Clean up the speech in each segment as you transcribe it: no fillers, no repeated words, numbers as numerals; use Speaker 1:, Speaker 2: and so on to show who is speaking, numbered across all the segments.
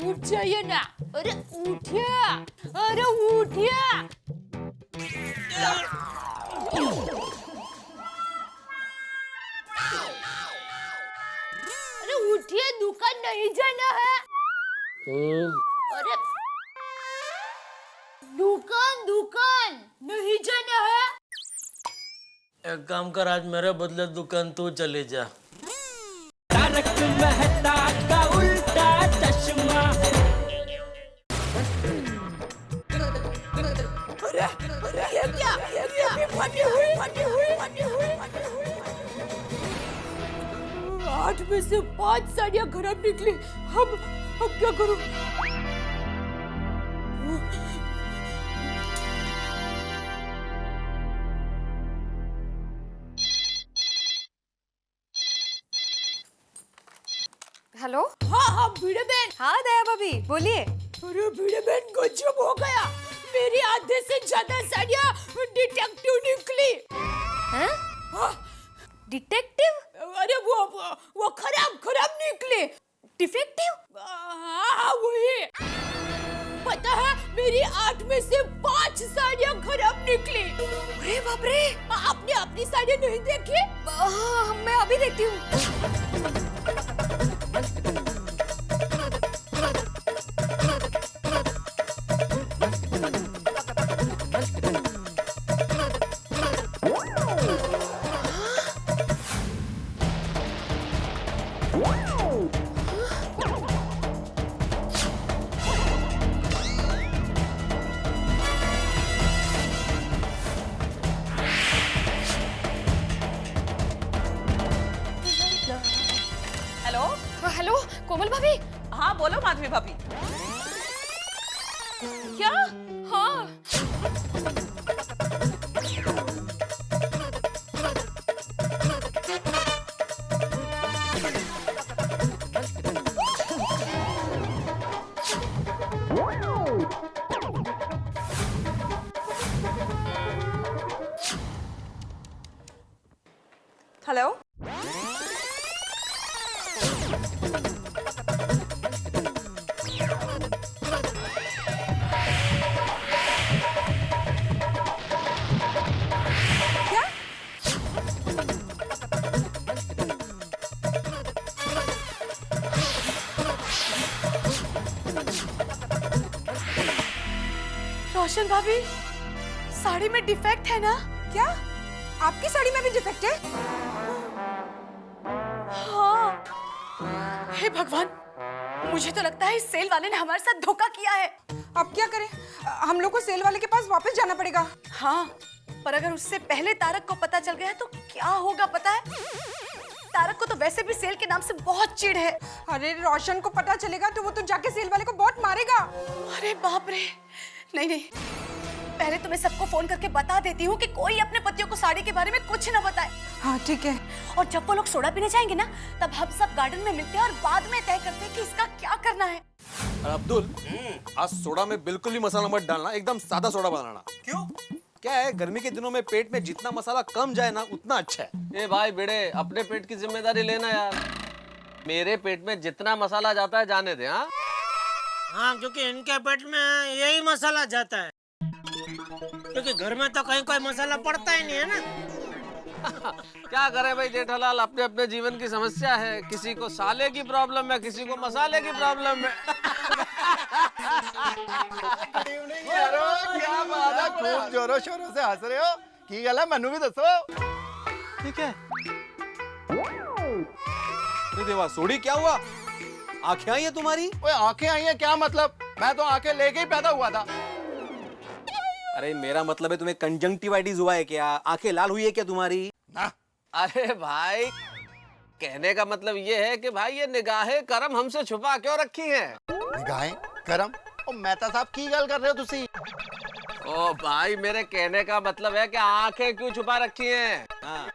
Speaker 1: उठ जाइए ना। अरे उठिए, अरे उठिए। अरे उठिए, दुकान नहीं जाना है। अरे दुकान नहीं जाना है।
Speaker 2: एक काम कर, आज मेरे बदले दुकान तू चले जा।
Speaker 3: तारक मेहता का उल्टा चश्मा।
Speaker 1: अरे ये क्या फटी हुई। 8 में से 5 साड़ियाँ खराब निकली। अब क्या करूं?
Speaker 4: हेलो।
Speaker 1: हाँ भिड़े बहन।
Speaker 4: हाँ दया भाभी बोलिए।
Speaker 1: अरे भिड़े बहन, गजब हो गया। मेरी आधे से ज्यादा साड़ियाँ डिटेक्टिव निकली।
Speaker 4: हैं?
Speaker 1: हाँ?
Speaker 4: डिटेक्टिव?
Speaker 1: अरे वो खराब निकली।
Speaker 4: डिफेक्टिव?
Speaker 1: हाँ वही। पता है, मेरी 8 में से 5 साड़ियाँ खराब निकली।
Speaker 4: अरे बाप रे।
Speaker 1: आपने अपनी साड़ियाँ नहीं देखी?
Speaker 4: हाँ मैं अभी देखती हूँ। हेलो कोमल भाभी।
Speaker 5: हाँ बोलो माधवी भाभी। क्या?
Speaker 4: हाँ
Speaker 5: हेलो।
Speaker 4: रोशन भाभी, साड़ी में डिफेक्ट है ना?
Speaker 5: क्या? आपकी साड़ी में भी डिफेक्ट है?
Speaker 4: हाँ। हे भगवान, मुझे तो लगता है इस सेल वाले ने हमारे साथ धोखा किया है।
Speaker 5: अब क्या करें? हम लोग को सेल वाले के पास वापस जाना पड़ेगा।
Speaker 4: हाँ, पर अगर उससे पहले तारक को पता चल गया तो क्या होगा पता है? तारक को तो वैसे भी सेल के नाम से बहुत चिढ़ है।
Speaker 5: अरे रोशन को पता चलेगा तो वो तो जाके सेल वाले को बहुत मारेगा।
Speaker 4: अरे बाप रे। नहीं, पहले तो मैं सबको फोन करके बता देती हूँ कि कोई अपने पतियों को साड़ी के बारे में कुछ न बताए।
Speaker 5: हाँ ठीक है।
Speaker 4: और जब वो लोग सोडा पीने जाएंगे ना, तब हम सब गार्डन में मिलते हैं और बाद में तय करते हैं कि इसका क्या करना है।
Speaker 6: अब्दुल, आज सोडा में बिल्कुल भी मसाला मत डालना, एकदम सादा सोडा बनाना।
Speaker 2: क्यों?
Speaker 6: क्या है, गर्मी के दिनों में पेट में जितना मसाला कम जाए ना उतना अच्छा है।
Speaker 2: ए भाई बेड़े, अपने पेट की जिम्मेदारी लेना यार। मेरे पेट में जितना मसाला जाता है जाने दे। हाँ हाँ, क्योंकि इनके पेट में यही मसाला जाता है, क्योंकि घर में तो कहीं कोई मसाला पड़ता ही नहीं है ना। क्या करे भाई जेठालाल, अपने अपने जीवन की समस्या है। किसी को साले की प्रॉब्लम है, किसी को मसाले की प्रॉब्लम है।
Speaker 7: क्या बात है, खूब जोरों शोरों से हंस रहे हो। की गल है, मनु भी दसो।
Speaker 6: ठीक है। अरे देवा, सोडी क्या हुआ? आंखें आई है तुम्हारी?
Speaker 7: ओए आंखें आई हैं क्या मतलब? मैं तो आंखें लेके ही पैदा हुआ था।
Speaker 6: अरे मेरा मतलब है तुम्हें कंजंक्टिवाइटिस हुआ है क्या? आंखें लाल हुई है क्या तुम्हारी?
Speaker 7: ना।
Speaker 2: अरे भाई, कहने का मतलब ये है कि भाई ये निगाहें करम हमसे छुपा क्यों रखी हैं?
Speaker 7: निगाहें करम? ओ मेहता साहब की गल कर रहे हो तुसी?
Speaker 2: ओ भाई, मेरे कहने का मतलब है कि आंखें क्यों छुपा रखी हैं? हाँ।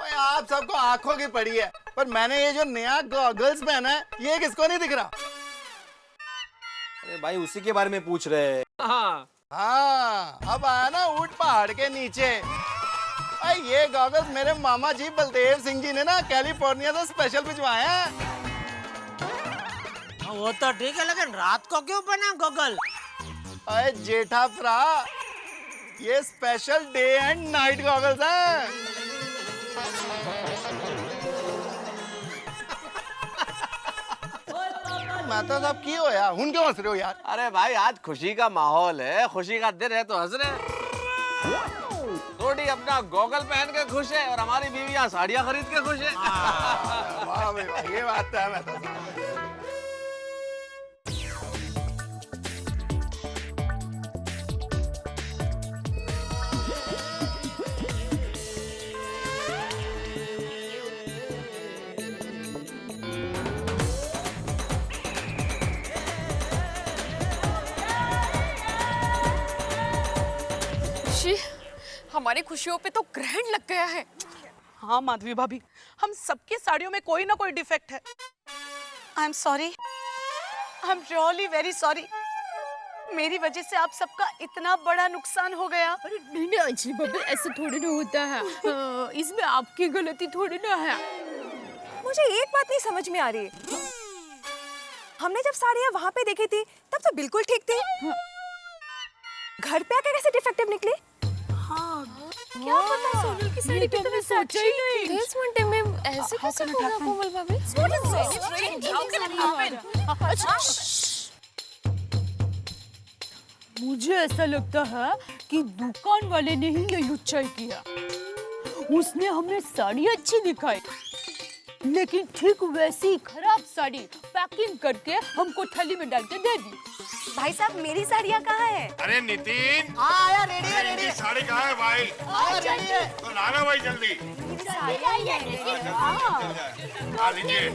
Speaker 7: ओए आप सबको आंखों की पड़ी है, पर मैंने ये जो नया गॉगल्स पहना है ये किसको नहीं दिख रहा?
Speaker 6: अरे भाई उसी के बारे में पूछ रहे हैं।
Speaker 2: हाँ
Speaker 7: हाँ, अब आया ना ऊंट पहाड़ के नीचे। भाई ये गॉगल्स मेरे मामा जी बलदेव सिंह जी ने ना कैलिफोर्निया से स्पेशल भिजवाए हैं।
Speaker 2: वो तो ठीक है, लेकिन रात को क्यों पहना गॉगल?
Speaker 7: अरे जेठा फ्रा, ये special day and night goggles हैं। मेहता साहब की हो यार, हुन क्यों हंस रहे हो यार?
Speaker 2: अरे भाई आज खुशी का माहौल है, खुशी का दिन है तो हंस रहे। थोड़ी अपना गॉगल पहन के खुश है और हमारी बीवियां साड़ियां खरीद के खुश है।
Speaker 7: वाह भाई वाह, ये बात है मेहता साहब।
Speaker 1: हमारी खुशियों पे तो ग्रहण लग गया है।
Speaker 5: हाँ माधवी भाभी, हम सबकी साड़ियों में कोई ना कोई डिफेक्ट है।
Speaker 4: I am sorry, I am really very sorry. मेरी वजह से आप सबका इतना बड़ा नुकसान हो गया।
Speaker 1: अरे नहीं नहीं अंजलि भाभी, ऐसे थोड़ी ना होता है। इसमें आपकी गलती थोड़ी ना है।
Speaker 5: मुझे एक बात नहीं समझ में आ रही। हमने जब साड़ियाँ वहाँ पे देखी थी तब तो बिल्कुल ठीक थी। घर पे आके कैसे डिफेक्टिव निकली?
Speaker 1: क्या पता सोनल की साड़ी की तरह सोचा ही नहीं।
Speaker 8: इस मिनट में ऐसे कैसे होगा कोमल भाभी?
Speaker 1: मुझे ऐसा लगता है कि दुकान वाले ने ही ये लुच्चाई किया। उसने हमें साड़ी अच्छी दिखाई, लेकिन ठीक वैसी खराब साड़ी पैकिंग करके हमको थैली में डाल के दे दी।
Speaker 4: भाई साहब, मेरी साड़ियाँ कहाँ है?
Speaker 9: अरे नितिन,
Speaker 4: हाँ आया, रेडी है, रेडी
Speaker 9: इनकी साड़ी कहाँ है भाई? तो लाना भाई जल्दी। आ लीजिए।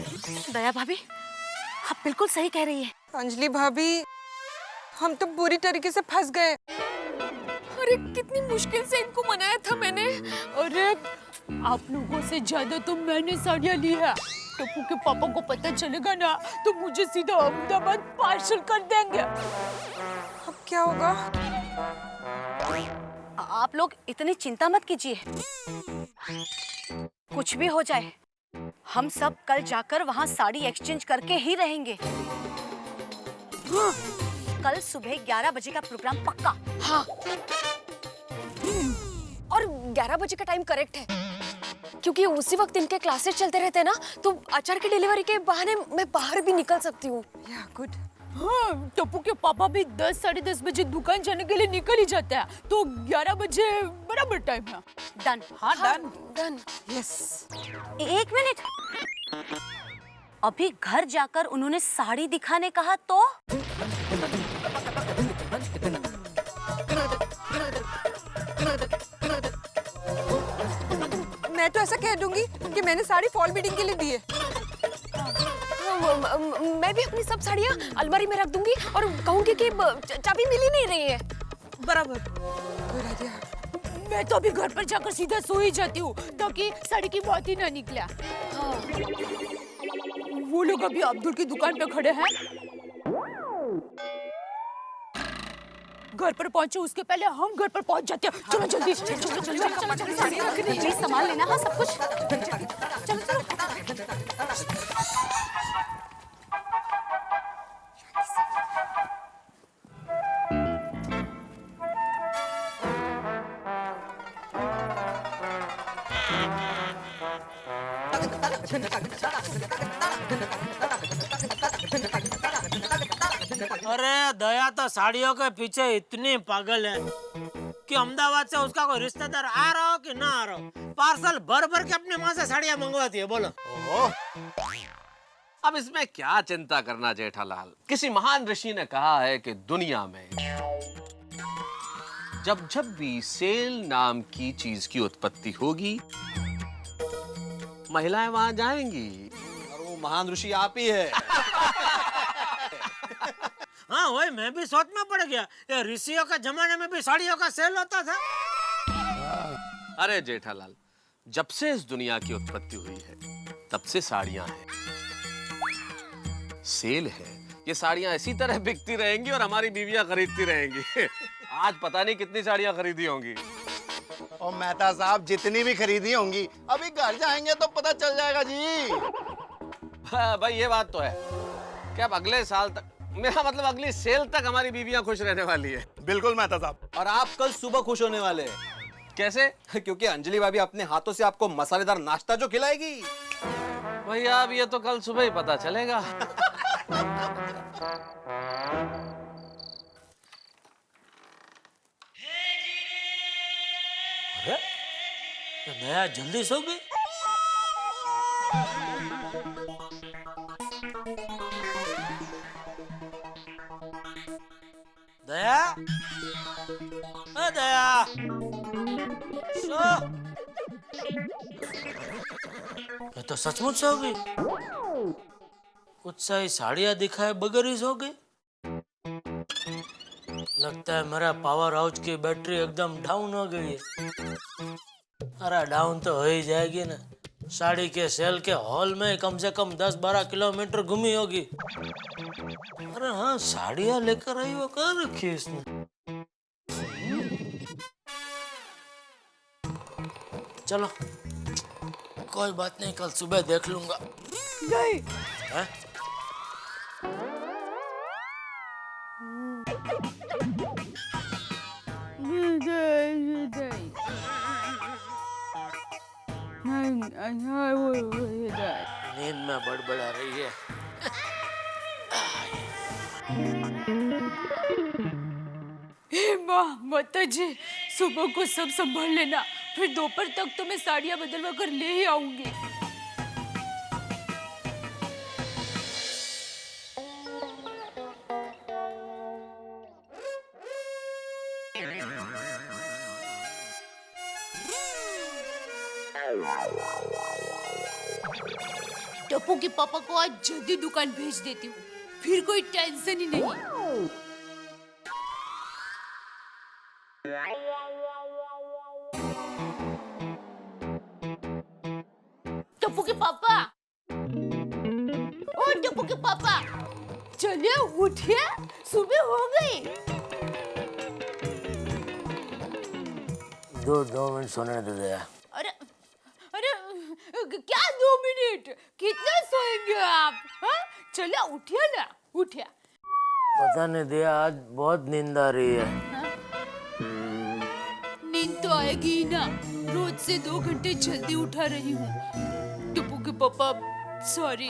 Speaker 4: दया भाभी, आप बिल्कुल सही कह रही है।
Speaker 5: अंजलि भाभी, हम तो बुरी तरीके से फंस गए।
Speaker 1: अरे कितनी मुश्किल से इनको मनाया था मैंने। अरे आप लोगों से ज्यादा तो मैंने साड़ियाँ ली है। टप्पू के पापा को पता चलेगा ना तो मुझे सीधा अहमदाबाद पार्सल कर देंगे।
Speaker 5: अब क्या होगा?
Speaker 4: आप लोग इतनी चिंता मत कीजिए। कुछ भी हो जाए, हम सब कल जाकर वहाँ साड़ी एक्सचेंज करके ही रहेंगे। कल सुबह 11 बजे का प्रोग्राम पक्का।
Speaker 8: हाँ, और 11 बजे का टाइम करेक्ट है, क्योंकि उसी वक्त इनके क्लासेस चलते रहते हैं ना, तो अचार की डिलीवरी के बहाने मैं बाहर भी निकल सकती हूँ।
Speaker 5: या गुड।
Speaker 1: हाँ, टप्पू के पापा भी 10 साढ़े 10 बजे दुकान जाने के लिए निकल ही जाते हैं, तो 11 बजे बराबर टाइम है।
Speaker 4: डन।
Speaker 5: हाँ डन।
Speaker 8: डन।
Speaker 5: यस।
Speaker 4: एक मिनट, अभी घर जाकर उन्होंने साड़ी दिखाने कहा तो?
Speaker 5: मैं तो ऐसा कह दूंगी कि मैंने साड़ी फॉल बीडिंग के लिए दी है।
Speaker 8: मैं भी अपनी सब साड़ियाँ अलमारी में रख दूंगी और कहूंगी कि चाबी मिल ही नहीं रही है।
Speaker 1: बराबर।
Speaker 5: Good idea.
Speaker 1: मैं तो अभी घर पर जाकर सीधा सो ही जाती हूँ ताकि साड़ी की बात ही ना निकले। वो लोग अभी अब्दुल की दुकान पे खड़े हैं। घर पर पहुंचे उसके पहले हम घर पर पहुंच जाते हैं। चलो जल्दी, चलो
Speaker 4: प्लीज संभाल लेना। हाँ सब कुछ। चलो चलो।
Speaker 2: अरे दया तो साड़ियों के पीछे इतनी पागल है कि अहमदाबाद से उसका कोई रिश्तेदार आ रहा हो कि ना आ रहा हो, पार्सल भर भर के अपनी माँ से साड़ियाँ मंगवाती है। बोलो। अब इसमें क्या चिंता करना जेठालाल। किसी महान ऋषि ने कहा है कि दुनिया में जब जब भी सेल नाम की चीज की उत्पत्ति होगी, महिलाएं वहां जाएंगी।
Speaker 6: और वो महान ऋषि आप ही है।
Speaker 2: हाँ वही, मैं भी सोच में पड़ गया। ये ऋषियों के जमाने में भी साड़ियों का सेल होता था।
Speaker 10: अरे जेठालाल, जब से इस दुनिया की उत्पत्ति हुई है तब से साड़ियां हैं, सेल है। ये साड़ियां इसी तरह बिकती रहेंगी और हमारी बीवियां खरीदती रहेंगी। आज पता नहीं कितनी साड़ियां खरीदी होंगी।
Speaker 7: और मेहता साहब जितनी भी खरीदी होंगी अभी घर जाएंगे तो पता चल जाएगा जी।
Speaker 10: हाँ, भाई ये बात तो है कि अब अगले साल तक, मेरा मतलब अगली सेल तक हमारी बीवियां खुश रहने वाली है।
Speaker 7: बिल्कुल मेहता साहब।
Speaker 6: और आप कल सुबह खुश होने वाले हैं।
Speaker 10: कैसे?
Speaker 6: क्योंकि अंजलि भाभी अपने हाथों से आपको मसालेदार नाश्ता जो खिलाएगी।
Speaker 10: भैया अब ये तो कल सुबह ही पता चलेगा।
Speaker 2: अरे तो दया जल्दी सो गई। दया, दया सो। ये तो सचमुच सो गई। उत्साही साड़ियां दिखाए बगैर ही सो गई। लगता है मेरा पावर हाउस की बैटरी एकदम डाउन हो गई है। अरे डाउन तो हो ही जाएगी ना, साड़ी के सेल के हॉल में कम से कम 10-12 किलोमीटर घूमी होगी। अरे हाँ, साड़ियाँ लेकर आई वो कहाँ रखी है इसने? चलो कोई बात नहीं, कल सुबह देख लूंगा।
Speaker 1: नहीं।
Speaker 2: है? नींद में बड़बड़ा रही है।
Speaker 1: हे माँ माता जी, सुबह को सब संभाल लेना, फिर दोपहर तक तो मैं साड़ियाँ बदलवा कर ले ही आऊंगी। टप्पू के पापा को आज जल्दी दुकान भेज देती हूँ, फिर कोई टेंशन ही नहीं। टप्पू के पापा, ओ टप्पू के पापा, चलिए उठिए, सुबह हो गई।
Speaker 2: 2 मिनट सोने दे दया।
Speaker 1: अरे अरे क्या 2 मिनट, कितना सोएंगे आप? हाँ चलिए उठिए ना, उठिए।
Speaker 2: पता नहीं दिया, आज बहुत नींद आ रही है।
Speaker 1: नींद तो आएगी ही ना, रोज से 2 घंटे जल्दी उठा रही हूँ। टप्पू के पापा सॉरी,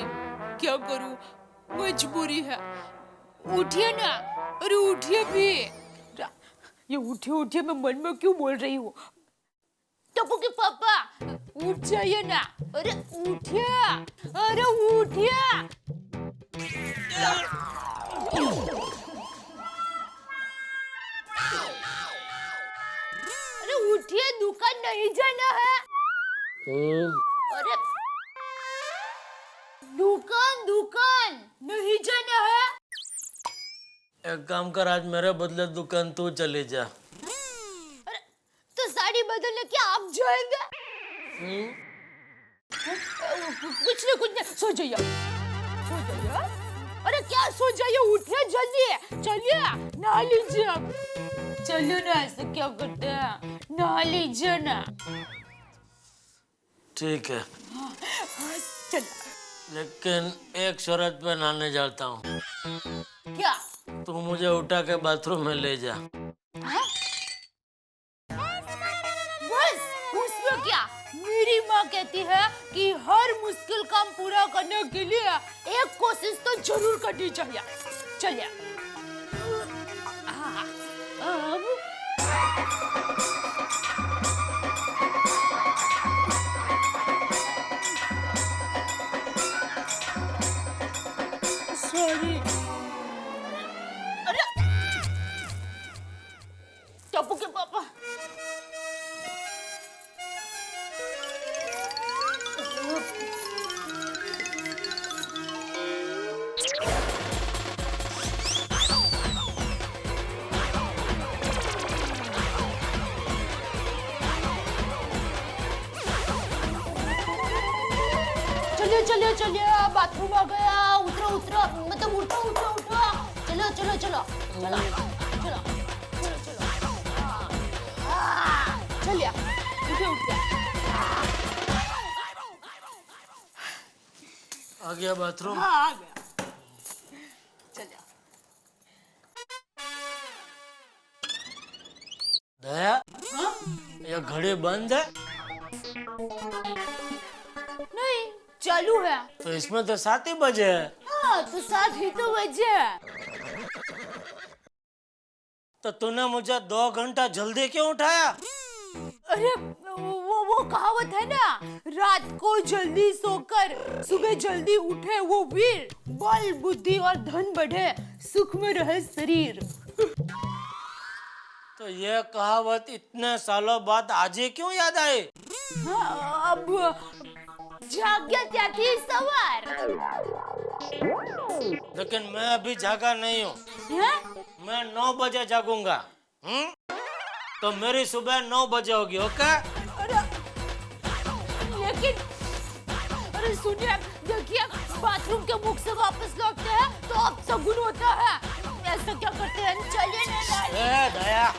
Speaker 1: क्या करूँ, मजबूरी है। उठिए ना, अरे उठिए भी। ये उठिए उठिए मैं मन में क्यों बोल रही हूँ? टप्पू के पापा उठ जाइए ना, अरे उठिए, अरे उठिए। अरे उठिए, दुकान नहीं जाना है। अरे दुकान नहीं जाना है।
Speaker 2: एक काम कर, आज मेरे बदले दुकान तू चली जा।
Speaker 1: अरे तो साड़ी बदलने क्या आप जाएंगे? कुछ नहीं, सो जाइए, सो जाइए। अरे क्या सो जाइए, उठिए जल्दी, चलिए नहा लीजिए। अब चलिए ना, ऐसे क्या करते हैं, नहा लीजिए ना।
Speaker 2: ठीक है,
Speaker 1: चलो।
Speaker 2: लेकिन एक शर्त पे नहाने जाता हूँ।
Speaker 1: क्या?
Speaker 2: तू मुझे उठा के बाथरूम में ले जा।
Speaker 1: बस उसमें क्या, मेरी माँ कहती है कि हर मुश्किल काम पूरा करने के लिए एक कोशिश तो जरूर करनी चाहिए। चलिए। अब सॉरी। अरे टप्पू के पापा, चलिए बाथरूम आ गया। उतरो मतलब उठो। चलो चलिए, उठिए।
Speaker 2: आ गया बाथरूम।
Speaker 1: हाँ आ गया।
Speaker 2: घड़ी बंद है?
Speaker 1: नहीं, चालू है।
Speaker 2: तो इसमें तो 7 ही बजे है।
Speaker 1: हाँ, तो 7 ही तो बजे है।
Speaker 2: तो तूने मुझे 2 घंटा जल्दी क्यों उठाया?
Speaker 1: अरे वो कहावत है ना, रात को जल्दी सोकर सुबह जल्दी उठे वो वीर, बल बुद्धि और धन बढ़े, सुख में रहे शरीर।
Speaker 2: तो ये कहावत इतने सालों बाद आज ही क्यों याद आई?
Speaker 1: हाँ, अब जाग्या त्यागी सवार।
Speaker 2: लेकिन मैं अभी जागा नहीं हूँ। मैं 9 बजे जागूंगा। तो मेरी सुबह 9 बजे होगी, ओके?
Speaker 1: लेकिन अरे सुनिए, देखिए बाथरूम के मुख से वापस लौटते हैं तो अब सगुन होता है। ऐसा क्या करते हैं? चलिए ना।
Speaker 2: दया,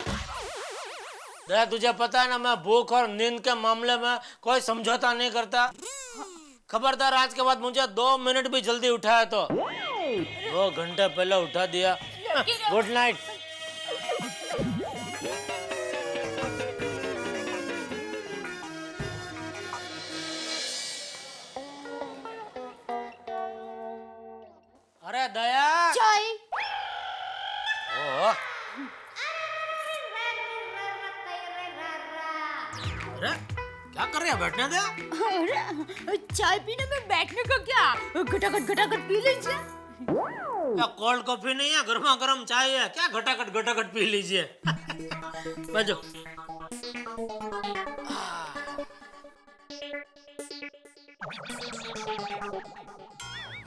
Speaker 2: दया तुझे पता है ना, मैं भूख और नींद के मामले में कोई समझौता नहीं करता। खबरदार, आज के बाद मुझे 2 मिनट भी जल्दी उठाया तो 2 घंटे पहले उठा दिया। Good night. अरे दया,
Speaker 1: चाय।
Speaker 2: ओह, अरे क्या कर रहे हैं? बैठने दे।
Speaker 1: अरे चाय पीने में बैठने का क्या, घटाघट पी लीजिए।
Speaker 2: क्या कोल्ड कॉफी नहीं है, गर्मा गर्म चाय है, क्या घटाघट पी लीजिए। बैठो।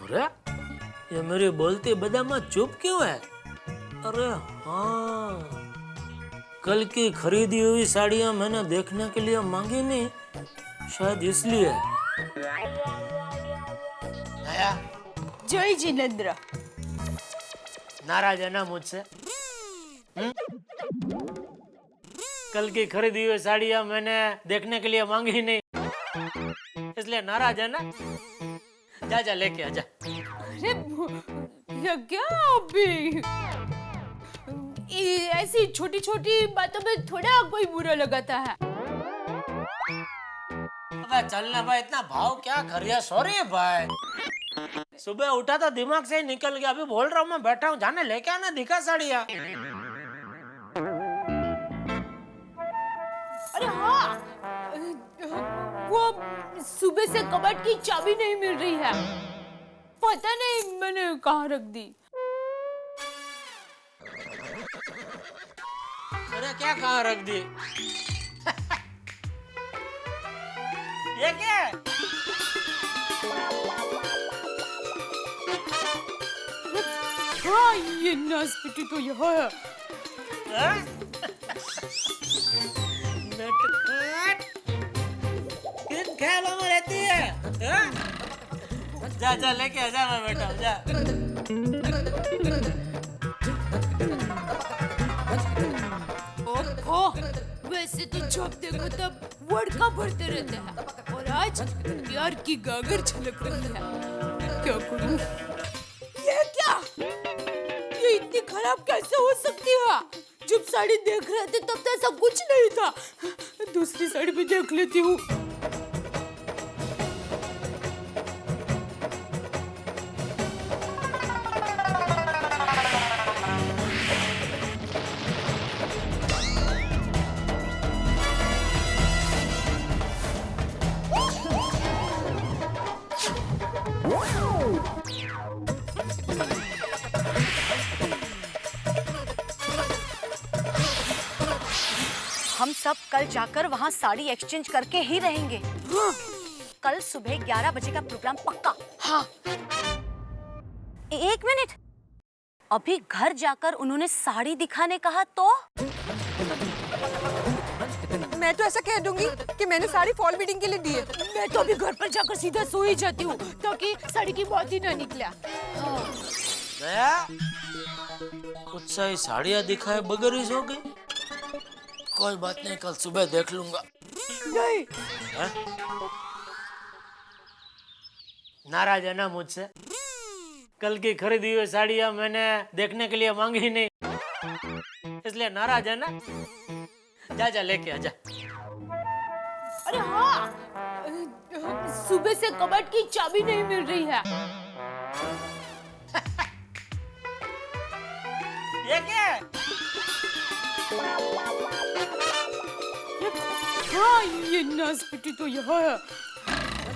Speaker 2: अरे ये मेरी बोलती बदामा चुप क्यों है? अरे हाँ, कल की खरीदी हुई साड़ियां मैंने देखने के लिए मांगी नहीं, शायद इसलिए। नया
Speaker 1: जय जिनेंद्र।
Speaker 2: नाराज है ना मुझसे? कल की खरीदी हुई साड़ियां मैंने देखने के लिए मांगी नहीं, इसलिए नाराज है ना? जा लेके आजा।
Speaker 1: अरे क्या अभी, ऐसी छोटी छोटी बातों में थोड़ा कोई बुरा लगाता है।
Speaker 2: अबे चलना भाई, इतना भाव क्या कर रही है? सॉरी भाई, सुबह उठा तो दिमाग से ही निकल गया। अभी बोल रहा हूँ, मैं बैठा हूँ, जाने लेके आना, दिखा साड़ियाँ।
Speaker 1: अरे हाँ, वो सुबह से कबर्ड की चाबी नहीं मिल रही है, पता नहीं मैंने कहाँ रख दी।
Speaker 2: अरे क्या कहाँ रख दी? ये क्या है?
Speaker 1: हाँ, ये नासपीटी तो यहाँ है।
Speaker 2: नटखट, किन ख्यालों में रहती है? जा लेके आजा, मैं बैठा हूँ, जा।
Speaker 1: ओहो, वैसे तो जब देखो तब वड़का भरते रहते हैं, और आज प्यार की गागर छलक रही है। क्या करूं? ये क्या? ये इतनी खराब कैसे हो सकती है? जब साड़ी देख रहे थे तब तो ऐसा कुछ नहीं था। दूसरी साड़ी भी देख लेती हूँ।
Speaker 4: हम सब कल जाकर वहाँ साड़ी एक्सचेंज करके ही रहेंगे। कल सुबह 11 बजे का प्रोग्राम पक्का।
Speaker 1: हाँ।
Speaker 4: 1 मिनट, अभी घर जाकर उन्होंने साड़ी दिखाने कहा तो?
Speaker 5: मैं तो ऐसा कह दूंगी कि मैंने साड़ी फॉल मीटिंग के लिए दी है।
Speaker 1: मैं तो अभी घर पर जाकर सीधा सो ही जाती हूँ ताकि साड़ी की बात ही ना निकला।
Speaker 2: दया, कुछ सही साड़ियाँ दिखाए बगैर ही सो गई। कोई बात नहीं, कल सुबह देख लूंगा।
Speaker 1: नहीं।
Speaker 2: नाराज है ना मुझसे? कल की खरीदी हुई साड़ियाँ मैंने देखने के लिए मांगी नहीं, इसलिए नाराज है ना? जा लेके आजा।
Speaker 1: अरे हाँ, सुबह से कबर्ड की चाबी नहीं मिल रही है।
Speaker 2: ये क्या है?
Speaker 1: हाँ, ये नासपति तो यहाँ है।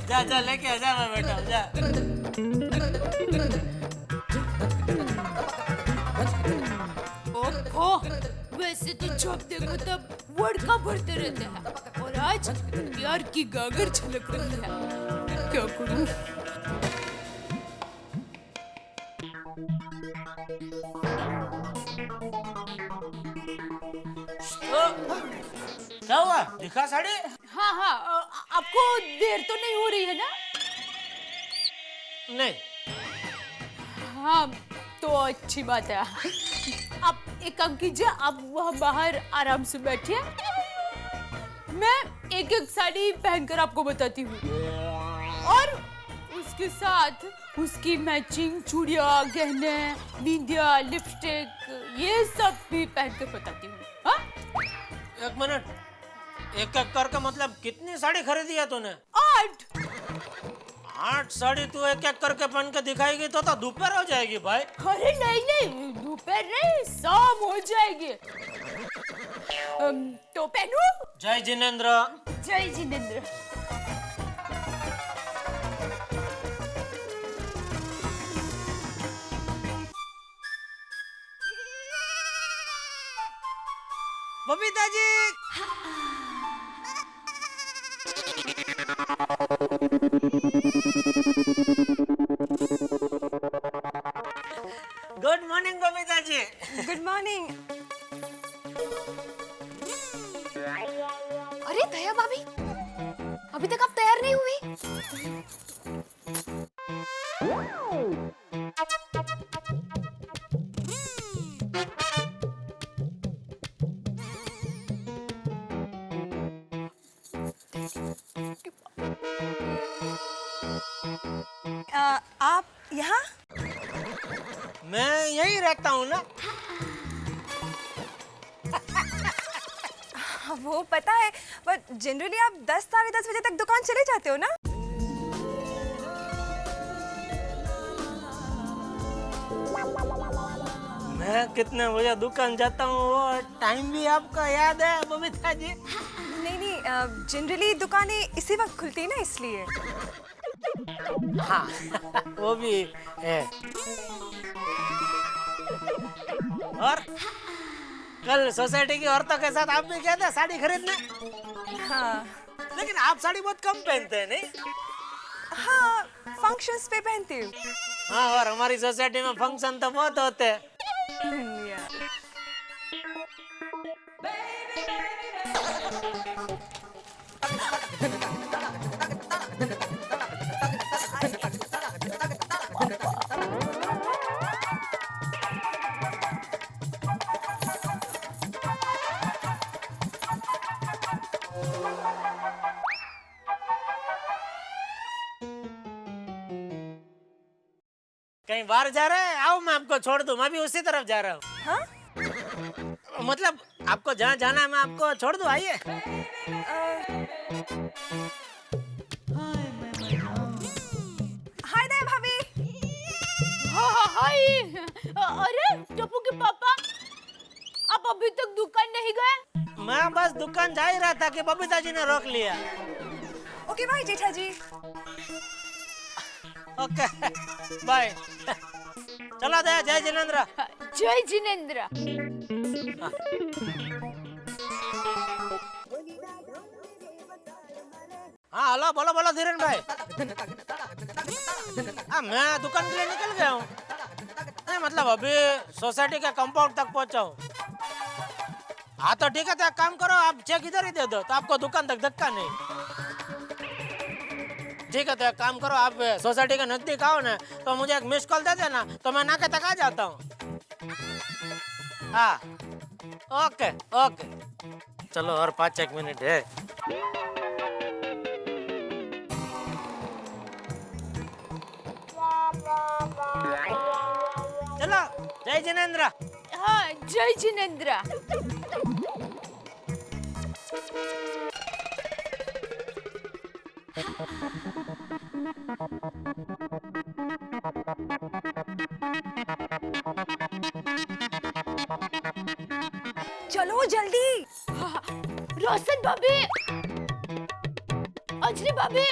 Speaker 2: जा जा लेके आ जा, मैं बेटा जा।
Speaker 1: ओहो, वैसे तो जब देखो तब वोडका भरते रहते हैं और आज प्यार की गागर छलक रही है। क्या करूं?
Speaker 2: क्या हुआ? दिखा साड़ी?
Speaker 1: हाँ हाँ, आपको देर तो नहीं हो रही है ना?
Speaker 2: नहीं।
Speaker 1: हाँ, तो अच्छी बात है। आप एक काम कीजिए, आप वहाँ बाहर आराम से बैठिए। मैं एक एक साड़ी पहनकर आपको बताती हूँ और उसके साथ उसकी मैचिंग चूड़ियाँ, गहने, बिंदिया, लिपस्टिक, ये सब भी पहनकर बताती हूँ। हाँ?
Speaker 2: एक मिनट, एक एक करके मतलब कितनी साड़ी खरीदी है तूने?
Speaker 1: 8।
Speaker 2: 8 साड़ी तू एक एक करके पहन के दिखाएगी तो दोपहर हो जाएगी भाई।
Speaker 1: अरे नहीं नहीं, दोपहर नहीं, शाम हो जाएगी। तो पहनूं?
Speaker 2: जय जिनेंद्र।
Speaker 1: जय Jinendra.
Speaker 2: Babita ji. Good morning Babita ji.
Speaker 5: Good morning.
Speaker 8: अरे दया भाभी, अभी तक आप तैयार नहीं हुई?
Speaker 5: आप यहाँ?
Speaker 2: मैं यही रहता हूँ ना।
Speaker 5: वो पता है, पर जनरली आप 10 साढ़े 10 बजे तक दुकान चले जाते हो ना?
Speaker 2: मैं कितने बजे दुकान जाता हूँ वो टाइम भी आपका याद है बबीता जी?
Speaker 5: नहीं नहीं, जनरली दुकानें इसी वक्त खुलती है ना, इसलिए।
Speaker 2: हाँ वो भी है। और कल सोसाइटी की औरतों के साथ आप भी गए थे साड़ी खरीदने?
Speaker 5: हाँ
Speaker 2: लेकिन आप साड़ी बहुत कम पहनते हैं नहीं?
Speaker 5: हाँ, फंक्शंस पे पहनती हूँ।
Speaker 2: हाँ, और हमारी सोसाइटी में फंक्शन तो बहुत होते हैं। कहीं बाहर जा रहे हैं? आओ मैं आपको छोड़ दूं, मैं भी उसी तरफ जा रहा हूँ।
Speaker 5: हाँ?
Speaker 2: मतलब आपको जहाँ जाना है मैं आपको छोड़ दूं, आइए।
Speaker 5: हाय दया भाभी।
Speaker 1: हाँ हाँ हाय। अरे टप्पू के पापा, आप अभी तक दुकान नहीं गए?
Speaker 2: मैं बस दुकान जा ही रहा था कि बबीता जी ने रोक लिया।
Speaker 5: Okay bye Jetha ji.
Speaker 2: Okay bye. चलो दया, जय जिनेंद्र।
Speaker 1: जय जिनेंद्र।
Speaker 2: हाँ हेलो, बोलो बोलो धीरेन भाई। हाँ मैं दुकान के लिए निकल गया हूँ। नहीं मतलब अभी सोसाइटी के कंपाउंड तक पहुँचा हूँ। हाँ तो ठीक है, तो एक काम करो, आप चेक इधर ही दे दो तो आपको दुकान तक धक्का नहीं। ठीक है, तो एक काम करो, आप सोसाइटी के नजदीक आओ ना तो मुझे एक मिस कॉल दे देना तो मैं नाके तक आ जाता हूँ। हाँ ओके ओके, चलो और 5-1 मिनट है। चलो जय जिनेंद्र।
Speaker 1: हाँ जय जिनेंद्र।
Speaker 5: चलो जल्दी।
Speaker 1: रोशन भाभी, अंजलि भाभी,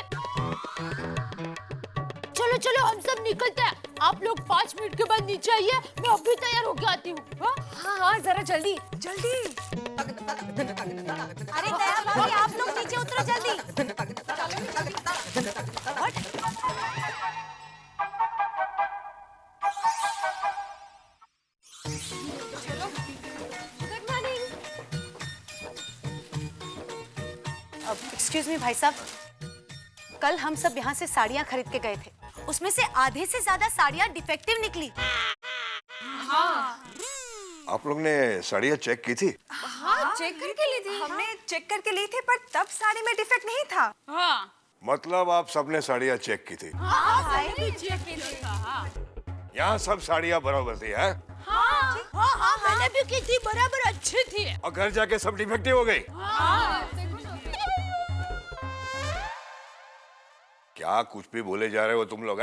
Speaker 1: चलो चलो हम सब निकलते हैं। आप लोग 5 मिनट के बाद नीचे आइए, मैं अभी तैयार होके आती हूँ।
Speaker 5: हाँ हाँ जरा जल्दी जल्दी।
Speaker 4: अरे दया भाभी, आप लोग नीचे उतरो जल्दी। एक्सक्यूज मी भाई साहब, कल हम सब यहाँ से साड़ियाँ खरीद के गए थे, उसमें से आधे से ज्यादा साड़ियाँ डिफेक्टिव निकली।
Speaker 9: आप लोग ने साड़ियाँ चेक की थी?
Speaker 5: हाँ चेक करके ली थी। हमने चेक करके ली थी पर तब साड़ी में डिफेक्ट नहीं था।
Speaker 1: हाँ
Speaker 9: मतलब आप सबने साड़ियाँ चेक की थी? यहाँ सब साड़ियाँ बराबर थी है?
Speaker 1: हाँ मैंने भी की थी, बराबर अच्छी थी।
Speaker 9: और घर जाके सब डिफेक्टिव हो गई? क्या कुछ भी बोले जा रहे हो तुम लोग?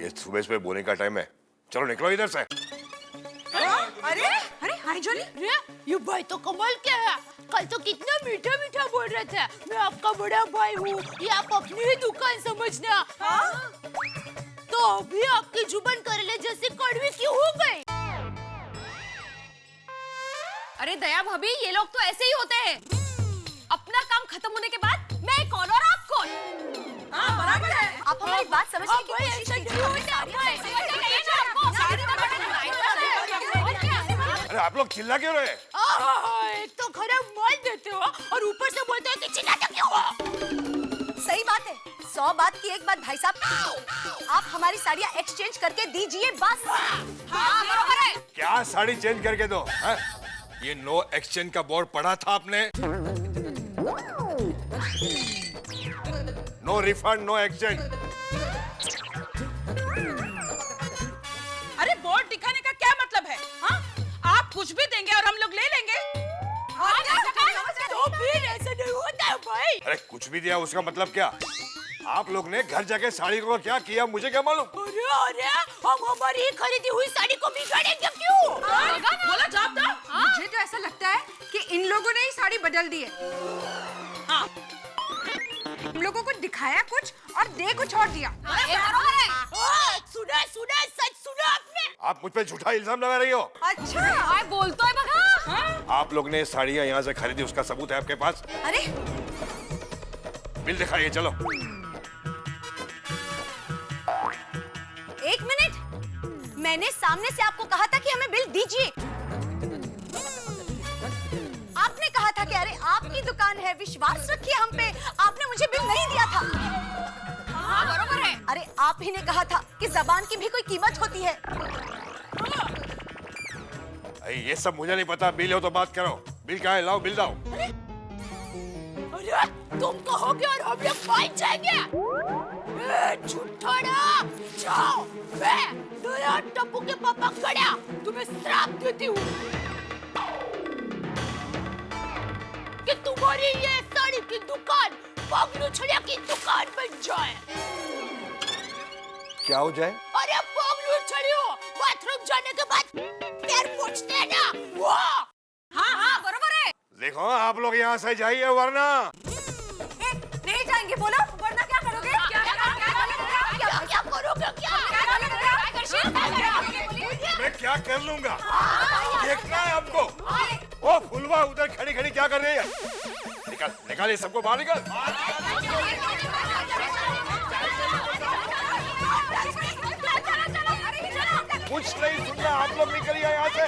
Speaker 9: ये सुबह सुबह बोलने का टाइम है, चलो निकलो इधर से।
Speaker 5: अरे अरे हाय जोली,
Speaker 1: ये भाई तो कमाल क्या है, कल तो कितना मीठा मीठा बोल रहे थे, मैं आपका बड़ा भाई हूँ, ये आप अपनी ही दुकान समझना। तो अभी आपकी जुबान करेले जैसी कड़वी क्यों हो गई?
Speaker 8: अरे दया भाभी, ये लोग तो ऐसे ही होते हैं। अपना काम खत्म होने के बाद मैं कौन और आप कौन?
Speaker 4: हाँ बराबर है। आप हमारी बात समझने की कोशिश
Speaker 9: अरे आप लोग चिल्ला क्यों रहे?
Speaker 1: एक तो खराब माल देते हो और ऊपर से बोलते हो कि चिल्लाते क्यों हो?
Speaker 4: सही बात है, 100 बात की एक बात भाई साहब, आप हमारी साड़ियाँ एक्सचेंज करके दीजिए बस।
Speaker 8: हाँ बराबर है।
Speaker 9: क्या साड़ी चेंज करके दो? है? ये नो एक्सचेंज का बोर्ड पढ़ा था आपने? No refund no exchange.
Speaker 11: अरे बोर्ड दिखाने का क्या मतलब है? हाँ? आप कुछ भी देंगे और हम लोग ले लेंगे?
Speaker 1: तो फिर ऐसा नहीं होता है भाई।
Speaker 9: अरे कुछ भी दिया उसका मतलब क्या? आप लोग ने घर जाके साड़ी को क्या किया मुझे क्या मालूम?
Speaker 1: अरे अरे हम हमारी खरीदी हुई साड़ी को बिगाड़ेंगे क्यों?
Speaker 11: बोला जवाब दो।
Speaker 5: मुझे तो ऐसा लगता है कि इन लोगों ने ही साड़ी बदल दी है।
Speaker 11: हाँ।
Speaker 5: हम लोगों को दिखाया कुछ और दे कुछ और दिया।
Speaker 1: सुना सुना सच सुना आपने?
Speaker 9: आप मुझ पे झूठा इल्जाम लगा रही हो।
Speaker 5: अच्छा
Speaker 8: बोल तो है बगा।
Speaker 9: आप लोग ने साड़ियाँ यहाँ से खरीदी, उसका सबूत है आपके पास?
Speaker 4: अरे
Speaker 9: बिल दिखाइए चलो।
Speaker 4: 1 मिनट, मैंने सामने से आपको कहा था कि हमें बिल दीजिए। आपने कहा था कि अरे आपकी दुकान है, विश्वास रखिए हम पे, आपने मुझे बिल नहीं दिया था।
Speaker 8: हाँ बराबर है।
Speaker 4: अरे आप ही ने कहा था कि जबान की भी कोई कीमत होती है।
Speaker 9: अरे ये सब मुझे नहीं पता, बिल हो तो बात करो। बिल कहाँ है? लाओ बिल लाओ।
Speaker 1: अरे तुम कहोगे और हम लोग फाइट जाएंगे। झूठा ना, जाओ। मैं दया टप्पू के पापा खड़ा तुम्हें श्राप देती हूँ कि तुम्हारी ये साड़ी की दुकान पगलू छड़िया की दुकान बन जाए।
Speaker 9: क्या हो जाए?
Speaker 1: अरे पगलू छड़ियो, बाथरूम जाने के बाद पैर पोंछते हैं ना वो।
Speaker 8: हाँ हाँ बराबर है।
Speaker 9: देखो आप लोग यहाँ से जाइए वरना।
Speaker 5: नहीं जाएंगे, बोलो वरना क्या करोगे?
Speaker 1: क्या करोगे?
Speaker 9: मैं क्या कर लूंगा देखना है आपको। ओ फुलवा उधर खड़ी खड़ी क्या कर रही है? निकाल निकाल ये सबको बाहर निकाल। कुछ नहीं सुनना, आप लोग निकलिए यहाँ से।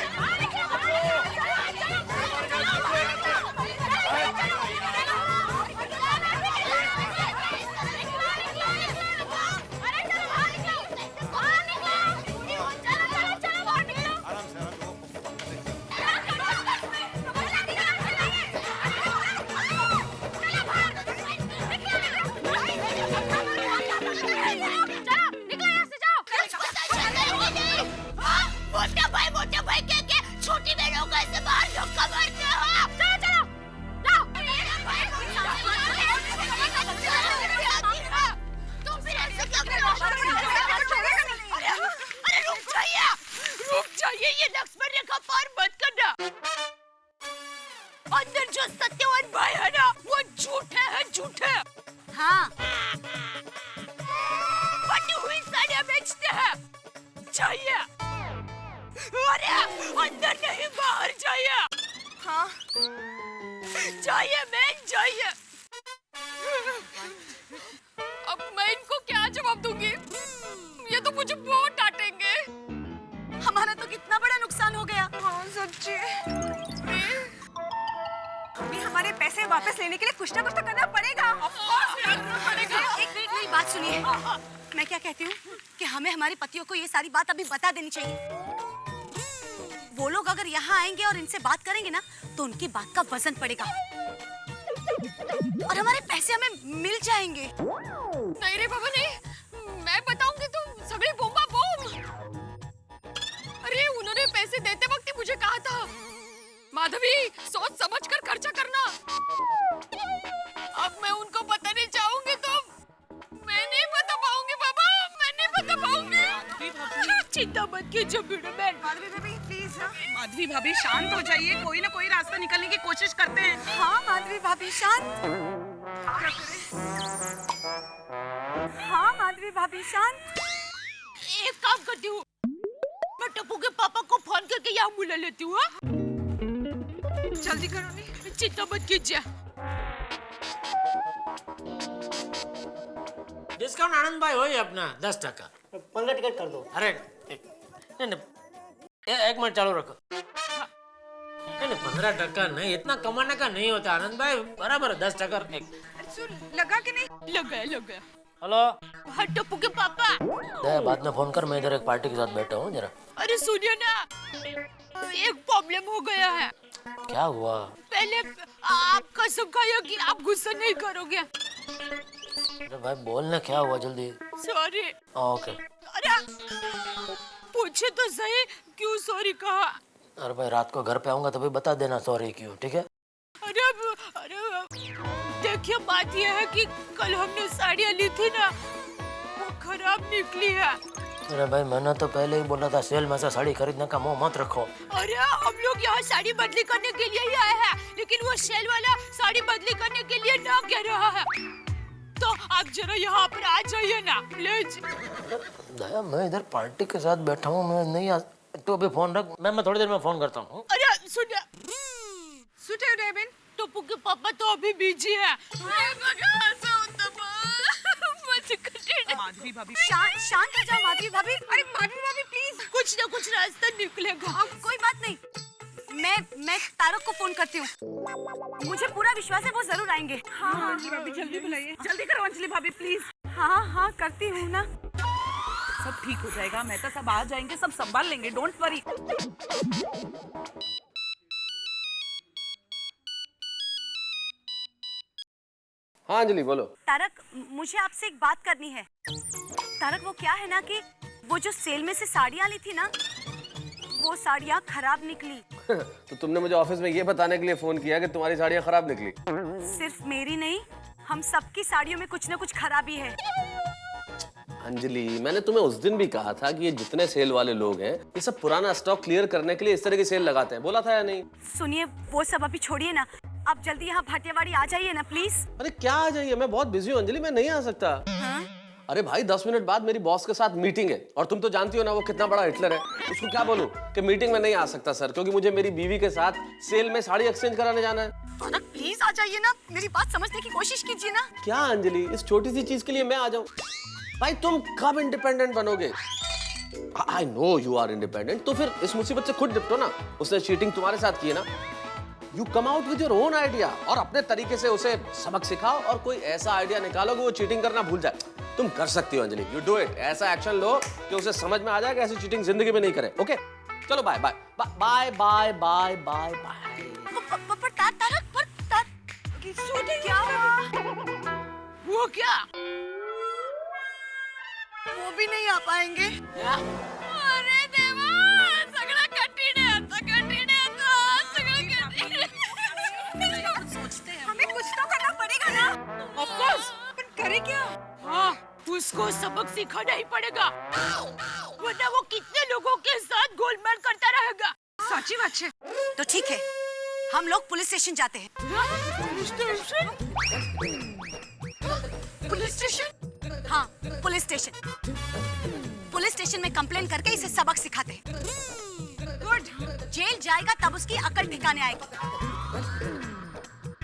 Speaker 1: मोटे भाई के छोटी बहनों को ऐसे बाहर धक्का मारते हो। चलो चलो, है? चाहिए। अरे अंदर नहीं बाहर चाहिए।
Speaker 5: हाँ
Speaker 1: चाहिए मैन चाहिए।
Speaker 8: अब मैं इनको क्या जवाब दूंगी? ये तो मुझे बहुत डांटेंगे।
Speaker 4: हमारा तो कितना बड़ा नुकसान हो गया।
Speaker 5: हाँ सच्ची। अभी हमारे पैसे वापस लेने के लिए कुछ ना कुछ तो करना पड़ेगा।
Speaker 4: एक मिनट मेरी बात सुनिए। मैं क्या कहती हूँ कि हमें हमारे पतियों को ये सारी बात अभी बता देनी चाहिए। वो लोग अगर यहाँ आएंगे और इनसे बात करेंगे ना तो उनकी बात का वजन पड़ेगा और हमारे पैसे हमें मिल जाएंगे।
Speaker 8: नहीं रे बाबा नहीं, मैं बताऊंगी तो सगळे बोंबा बोम। अरे उन्होंने पैसे देते वक्त ही मुझे कहा था, माधवी सोच समझ कर खर्चा करना। अब मैं उनको बताने जाऊंगी तो मैं नहीं बता पाऊंगी बाबा, मैं नहीं बता पाऊंगी।
Speaker 1: चिंता मत कीजिए मैन।
Speaker 5: माधवी भाभी प्लीज।
Speaker 11: माधवी भाभी शांत हो जाइए, कोई ना कोई रास्ता निकलने की कोशिश करते हैं।
Speaker 5: हाँ माधवी भाभी शांत। हाँ माधवी भाभी शांत।
Speaker 1: एक काम करती हूँ, मैं टप्पू के पापा को फोन करके यहाँ बुला लेती हूँ।
Speaker 5: जल्दी करो नी।
Speaker 1: चिंता मत कीजिए।
Speaker 2: डिस्काउंट आनंद भाई हो अपना 10%।
Speaker 12: 15 टिकट कर दो।
Speaker 2: अरे एक मिनट चालू रखो। नहीं 15% नहीं, इतना कमाने का नहीं होता आनंद भाई, बराबर 10%।
Speaker 5: लगा कि नहीं?
Speaker 1: लगा।
Speaker 2: हेलो
Speaker 1: हाँ टप्पू के पापा।
Speaker 2: बाद में फोन कर, मैं इधर एक पार्टी के साथ बैठा हूँ जरा।
Speaker 1: अरे सुनिए ना, एक प्रॉब्लम हो गया है।
Speaker 2: क्या हुआ?
Speaker 1: पहले आप कसम खाइए कि आप गुस्सा नहीं करोगे।
Speaker 2: अरे भाई बोलना क्या हुआ जल्दी।
Speaker 1: सॉरी।
Speaker 2: ओके।
Speaker 1: अरे पूछे तो सही क्यों सॉरी कहा?
Speaker 2: अरे भाई रात को घर पे आऊंगा तभी बता देना सॉरी क्यों, ठीक है?
Speaker 1: अरे देखिए बात यह है कि कल हमने साड़ियाँ ली थी ना, वो खराब निकली है।
Speaker 2: अरे भाई मैंने तो पहले ही बोला था सेल में से साड़ी खरीदने का मुंह मत रखो।
Speaker 1: अरे हम लोग यहाँ साड़ी बदली करने के लिए ही आए हैं, लेकिन वो सेल वाला साड़ी बदली करने के लिए ना कह रहा है। तो आप जरा यहाँ पर आ जाइए ना प्लीज।
Speaker 2: दया मैं इधर पार्टी के साथ बैठा हूँ, मैं नहीं आ तो अभी फोन रख, मैं थोड़ी देर में फोन करता हूँ।
Speaker 1: अरे सुनिए टप्पू के पापा तो अभी बिजी है।
Speaker 11: माधवी भाभी
Speaker 4: शांत हो जाओ माधवी भाभी।
Speaker 5: अरे माधवी भाभी प्लीज।
Speaker 1: कुछ ना कुछ रास्ता निकलेगा।
Speaker 4: कोई बात नहीं, मैं तारक को फोन करती हूँ। मुझे पूरा विश्वास है वो जरूर आएंगे।
Speaker 5: हाँ अंजलि भाभी जल्दी बुलाइए।
Speaker 11: जल्दी करो अंजलि भाभी प्लीज।
Speaker 5: हाँ करती हूँ ना।
Speaker 11: सब ठीक हो जाएगा, मैं तो सब आ जाएंगे, सब संभाल लेंगे, डोंट वरी।
Speaker 10: हाँ अंजलि बोलो।
Speaker 4: तारक मुझे आपसे एक बात करनी है। तारक वो क्या है ना कि वो जो सेल में से साड़ियाँ ली थी ना, वो साड़ियाँ खराब निकली।
Speaker 10: तो तुमने मुझे ऑफिस में ये बताने के लिए फोन किया कि तुम्हारी साड़ियाँ खराब निकली?
Speaker 4: सिर्फ मेरी नहीं, हम सबकी साड़ियों में कुछ न कुछ खराबी है।
Speaker 10: अंजलि मैंने तुम्हें उस दिन भी कहा था कि ये जितने सेल वाले लोग हैं ये सब पुराना स्टॉक क्लियर करने के लिए इस तरह की सेल लगाते हैं, बोला था या नहीं?
Speaker 4: सुनिए वो सब अभी छोड़िए ना, आप जल्दी यहाँ भाटियावाड़ी आ जाइए ना प्लीज।
Speaker 10: अरे क्या आ जाइए, मैं बहुत बिजी हूँ अंजलि, मैं नहीं आ सकता। अरे भाई 10 मिनट बाद मेरी बॉस के साथ मीटिंग है और तुम तो जानती हो ना वो कितना बड़ा हिटलर है। उसको क्या बोलूं कि मीटिंग में नहीं आ सकता सर, क्योंकि मुझे मेरी बीवी के साथ सेल में साड़ी एक्सचेंज कराने जाना है।
Speaker 4: तारक प्लीज आ जाइए ना, मेरी बात समझने की कोशिश कीजिए ना।
Speaker 10: क्या अंजलि इस छोटी सी चीज के लिए मैं आ जाऊं? भाई तुम कब इंडिपेंडेंट बनोगे? I know you are independent, तो फिर इस मुसीबत से खुद निपटो ना। उसने चीटिंग तुम्हारे साथ की है ना, you come out with your own idea और अपने तरीके से उसे सबक सिखाओ और कोई ऐसा आइडिया निकालो कि वो चीटिंग करना भूल जाए। तुम कर सकती हो अंजलि, यू डू इट। ऐसा एक्शन लो कि उसे समझ में आ जाए कि ऐसी चीटिंग जिंदगी में नहीं करे। ओके चलो bye bye bye bye bye bye bye.
Speaker 4: क्या
Speaker 1: वो क्या?
Speaker 4: वो भी नहीं आ पाएंगे।
Speaker 8: अरे देवा सगळं कठीण आहे, आता कठीण आहे, आता सगळं कठीण आहे।
Speaker 11: सोचते हैं
Speaker 5: हमें कुछ तो करना पड़ेगा ना।
Speaker 1: Of course.
Speaker 5: पर करे क्या?
Speaker 1: हाँ उसको सबक सिखाना ही पड़ेगा, वरना वो कितने लोगों के साथ गोलमाल करता रहेगा।
Speaker 11: सच्ची बात है।
Speaker 4: तो ठीक है, हम लोग पुलिस स्टेशन जाते हैं।
Speaker 1: Police station?
Speaker 4: Police station? हाँ police station. Police station station में कंप्लेन करके इसे सबक सिखाते हैं। गुड, जेल जाएगा तब उसकी अकल ठिकाने आएगी।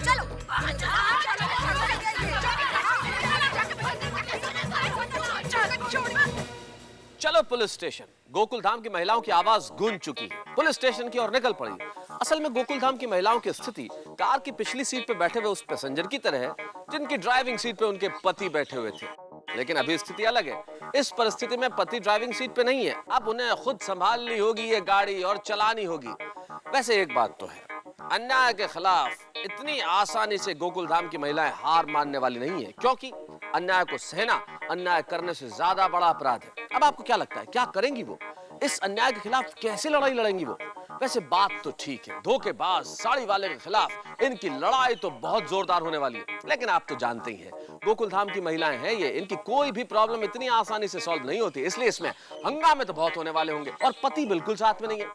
Speaker 4: चलो
Speaker 10: चलो पुलिस स्टेशन। गोकुल धाम की महिलाओं की आवाज गूंज चुकी है, पुलिस स्टेशन की ओर निकल पड़ी। असल में गोकुल धाम की महिलाओं की स्थिति कार की पिछली सीट पे बैठे हुए उस पैसेंजर की तरह है जिनकी ड्राइविंग सीट पे उनके पति बैठे हुए थे। लेकिन अभी स्थिति अलग है। इस परिस्थिति में पति ड्राइविंग सीट पे नहीं है, अब उन्हें खुद संभालनी होगी ये गाड़ी और चलानी होगी। वैसे एक बात तो है, अन्याय के खिलाफ इतनी आसानी से गोकुल धाम की महिलाएं हार मानने वाली नहीं है, क्योंकि अन्याय को सहना अन्याय करने से ज्यादा बड़ा अपराध है। अब आपको क्या लगता है, क्या करेंगी वो? इस अन्याय के खिलाफ कैसे लड़ाई लड़ेंगी वो? वैसे बात तो ठीक है, धोखेबाज साड़ी वाले के खिलाफ इनकी लड़ाई तो बहुत जोरदार होने वाली है। लेकिन आप तो जानते ही हैं, गोकुल धाम की महिलाएं हैं ये, इनकी कोई भी प्रॉब्लम इतनी आसानी से सॉल्व नहीं होती, इसलिए इसमें हंगामे तो बहुत होने वाले होंगे। और पति बिल्कुल साथ में नहीं है।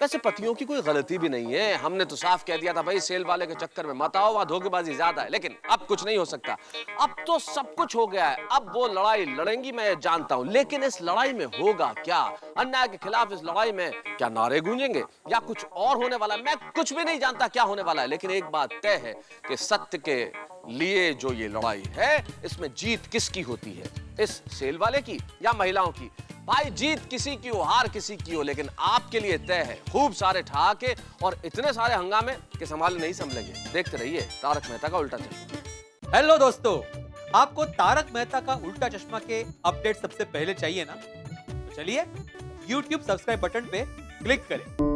Speaker 10: वैसे पतियों की कोई गलती भी नहीं है, हमने तो साफ कह दिया था भाई सेल वाले के चक्कर में मत आओ, वहां धोखेबाजी ज्यादा है। लेकिन अब कुछ नहीं हो सकता, अब तो सब कुछ हो गया है। अब वो लड़ाई लड़ेंगी मैं जानता हूं, लेकिन इस लड़ाई में होगा क्या? अन्याय के खिलाफ इस लड़ाई में क्या नारे गूंजेंगे या कुछ और होने वाला है? मैं कुछ भी नहीं जानता क्या होने वाला है, लेकिन एक बात तय है कि सत्य के लिए जो ये लड़ाई है, इसमें जीत किसकी होती है, इस सेल वाले की या महिलाओं की? भाई जीत किसी की हो, हार किसी की हो, लेकिन आपके लिए तय है खूब सारे ठहाके और इतने सारे हंगामे कि संभाल नहीं संभलेंगे। देखते रहिए तारक मेहता का उल्टा चश्मा।
Speaker 6: हेलो दोस्तों, आपको तारक मेहता का उल्टा चश्मा के अपडेट सबसे पहले चाहिए ना? तो चलिए YouTube सब्सक्राइब बटन पे क्लिक करें।